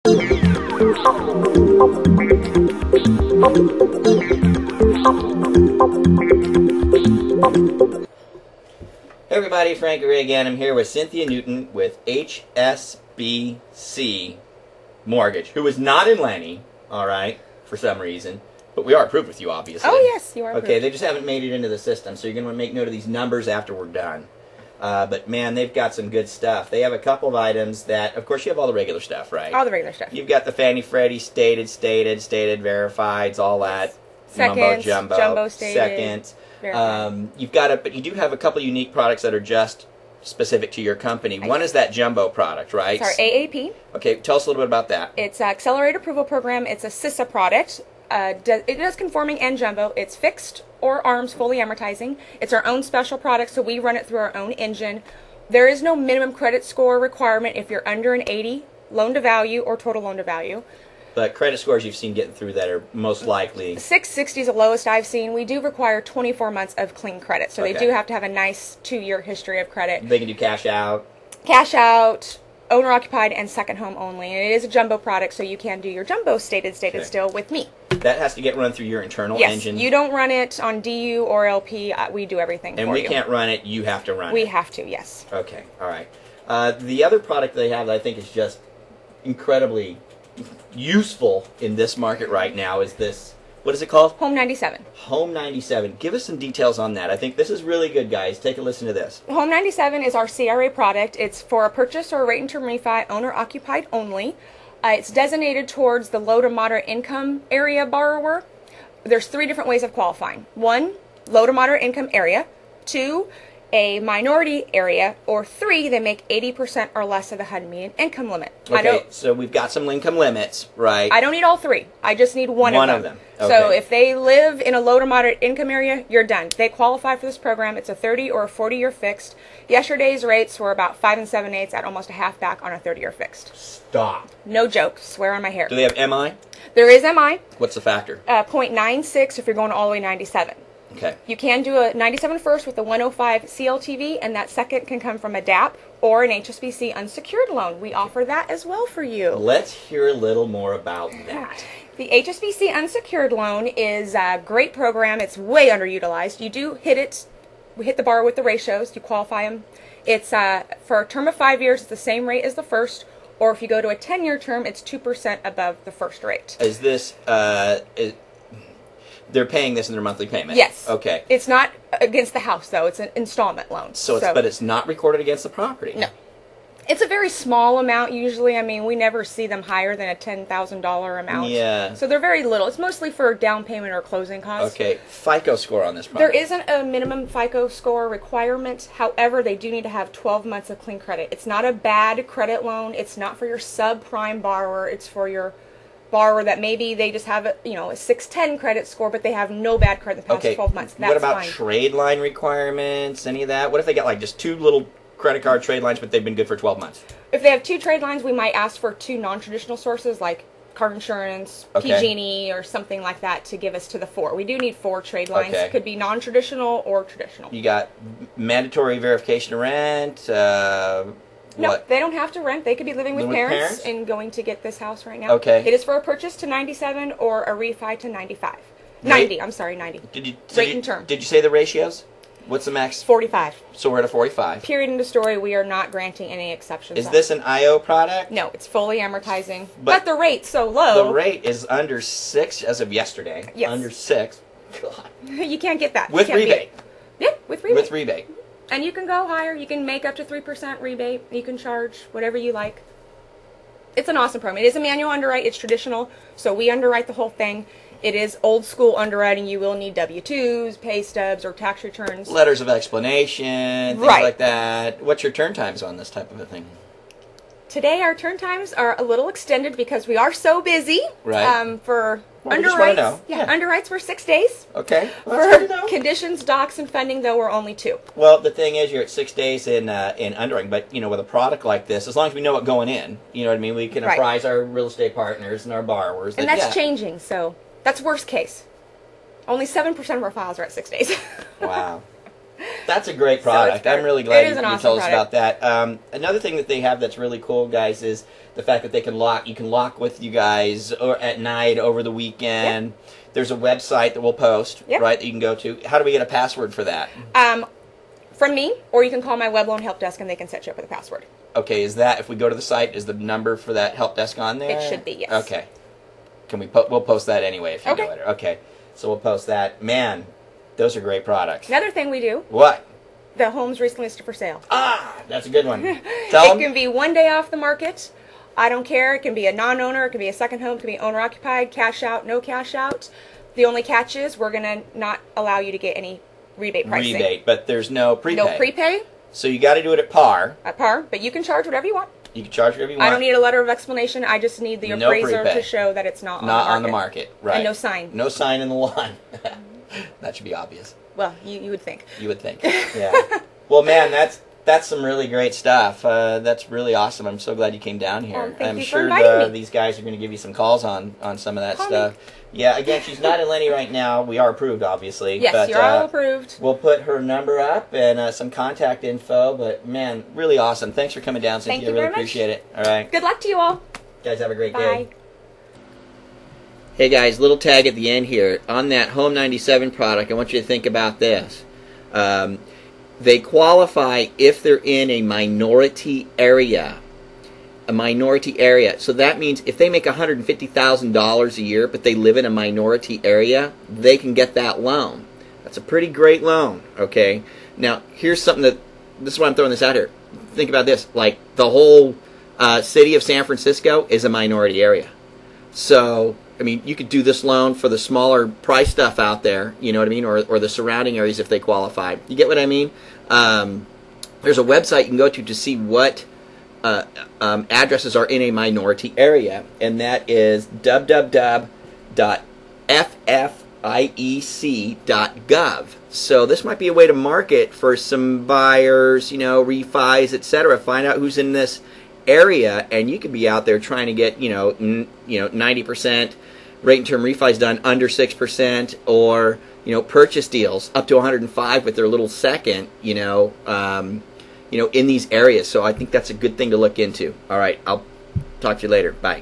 Hey everybody, Frank Ray again. I'm here with Cynthia Newton with HSBC Mortgage, who is not in Lenny, alright, for some reason. But we are approved with you, obviously. Oh, yes, you are approved. Okay, they just haven't made it into the system, so you're going to want to make note of these numbers after we're done. But man, they've got some good stuff. They have a couple of items that, of course, you have all the regular stuff, right? All the regular stuff. You've got the Fannie Freddie stated, verifieds, all that. Second, Mumbo jumbo stated. Second. You've got but you do have a couple unique products that are just specific to your company. One is that jumbo product, right? It's our AAP. Okay, tell us a little bit about that. It's an Accelerated Approval Program. It's a CISA product. It does conforming and jumbo. It's fixed or ARMs, fully amortizing. It's our own special product, so we run it through our own engine. There is no minimum credit score requirement if you're under an 80 loan to value or total loan to value. But credit scores you've seen getting through that are most likely 660 is the lowest I've seen. We do require 24 months of clean credit, so they do have to have a nice 2-year history of credit. They can do cash out. Cash out, owner occupied, and second home only. And it is a jumbo product, so you can do your jumbo stated still with me. That has to get run through your internal engine. Yes, you don't run it on DU or LP. We do everything for you. And we can't run it. You have to run it. We have to, yes. Okay, all right. The other product they have that I think is just incredibly useful in this market right now is this, what is it called? Home 97. Home 97. Give us some details on that. I think this is really good, guys. Take a listen to this. Home 97 is our CRA product. It's for a purchase or a rate and term refi, owner occupied only. It's designated towards the low to moderate income area borrower. There's 3 different ways of qualifying. 1, low to moderate income area. 2, a minority area, or 3, they make 80% or less of the HUD median income limit. Okay, so we've got some income limits, right? I don't need all 3. I just need one of them. Okay. So if they live in a low to moderate income area, you're done. They qualify for this program. It's a 30 or a 40-year fixed. Yesterday's rates were about 5 7/8 at almost a half back on a 30-year fixed. Stop. No joke. Swear on my hair. Do they have MI? There is MI. What's the factor? 0.96 if you're going all the way 97. Okay. You can do a 97 first with a 105 CLTV, and that second can come from a DAP or an HSBC unsecured loan. We offer that as well for you. Let's hear a little more about that. The HSBC unsecured loan is a great program. It's way underutilized. You do hit it. We hit the bar with the ratios. You qualify them. It's for a term of 5 years. It's the same rate as the first. Or if you go to a 10-year term, it's 2% above the first rate. Is this they're paying this in their monthly payment? Yes. Okay. It's not against the house, though. It's an installment loan. But it's not recorded against the property? No. It's a very small amount usually. I mean, we never see them higher than a $10,000 amount. Yeah. So they're very little. It's mostly for down payment or closing costs. Okay. FICO score on this product? There isn't a minimum FICO score requirement. However, they do need to have 12 months of clean credit. It's not a bad credit loan. It's not for your subprime borrower. It's for your borrower that maybe they just have a 610 credit score, but they have no bad credit in the past 12 months. That's what about fine. Trade line requirements? Any of that? What if they got like just 2 little credit card trade lines, but they've been good for 12 months? If they have 2 trade lines, we might ask for 2 non-traditional sources like car insurance, PG&E, or something like that to give us to the 4. We do need 4 trade lines. Okay. Could be non-traditional or traditional. You got mandatory verification of rent. No, they don't have to rent. They could be living with parents and going to get this house right now. Okay. It is for a purchase to 97 or a refi to 95. 90, I'm sorry, 90. Rate and term. Did you say the ratios? What's the max? 45. So we're at a 45. Period, end of story. We are not granting any exceptions. Is this an IO product? No, it's fully amortizing. But the rate's so low. The rate is under 6 as of yesterday. Yes. Under 6. God. You can't get that. With rebate. Yeah, with rebate. With rebate. And you can go higher. You can make up to 3% rebate. You can charge whatever you like. It's an awesome program. It is a manual underwrite. It's traditional. So we underwrite the whole thing. It is old school underwriting. You will need W-2s, pay stubs, or tax returns. Letters of explanation, things like that. What's your turn times on this type of a thing? Today our turn times are a little extended because we are so busy. Right. For Well, underwrites, underwrites were 6 days. Okay. For conditions, docs, and funding, though, we're only 2. Well, the thing is, you're at 6 days in underwriting, but with a product like this, as long as we know it going in, you know what I mean, we can apprise our real estate partners and our borrowers. And that's changing, so that's worst case. Only 7% of our files are at 6 days. Wow. That's a great product. I'm really glad you awesome told us product. about that. Another thing that they have that's really cool, guys, is the fact that they can lock. You can lock with you guys or at night, over the weekend. Yep. There's a website that we'll post, Yep. right, that you can go to. How do we get a password for that? From me, or you can call my web loan help desk and they can set you up with a password. Okay, is that, if we go to the site, is the number for that help desk on there? It should be, yes. Okay. Can we we'll post that anyway if you know it. Okay. So we'll post that. Man, those are great products. Another thing we do, What? the homes recently listed for sale. Ah, that's a good one. Tell It them. can be 1 day off the market. I don't care. It can be a non-owner. It can be a second home. It can be owner-occupied, cash out, no cash out. The only catch is we're going to not allow you to get any rebate pricing. Rebate, but there's no prepay. No prepay So you got to do it at par. at par, but you can charge whatever you want. You can charge whatever you want. I don't need a letter of explanation. I just need the No appraiser prepay. to show that it's not on the market. Right. And no sign. No sign in the lawn. That should be obvious. Well, you would think. You would think. Yeah. Well, man, that's some really great stuff. That's really awesome. I'm so glad you came down here. Thank I'm you for sure inviting me. these guys are going to give you some calls on some of that Call stuff. me. Yeah, again, she's not in Lenny right now. We are approved, obviously. Yes, but, you're all approved. We'll put her number up and some contact info. But, man, really awesome. Thanks for coming down, Cynthia. Thank you really very much. appreciate it. All right. Good luck to you all. You guys have a great Bye. day. Hey, guys, little tag at the end here. On that Home 97 product, I want you to think about this. They qualify if they're in a minority area. A minority area. So that means if they make $150,000 a year, but they live in a minority area, they can get that loan. That's a pretty great loan, okay? Now, here's something this is why I'm throwing this out here. Think about this. Like, the whole city of San Francisco is a minority area. So, I mean, you could do this loan for the smaller price stuff out there, you know what I mean, or the surrounding areas if they qualify. You get what I mean? There's a website you can go to see what addresses are in a minority area, and that is www.ffiec.gov. So this might be a way to market for some buyers, you know, refis, etc. Find out who's in this area, and you could be out there trying to get 90% rate and term refis done under 6%, or purchase deals up to 105 with their little second, in these areas. So I think that's a good thing to look into. All right, I'll talk to you later. Bye.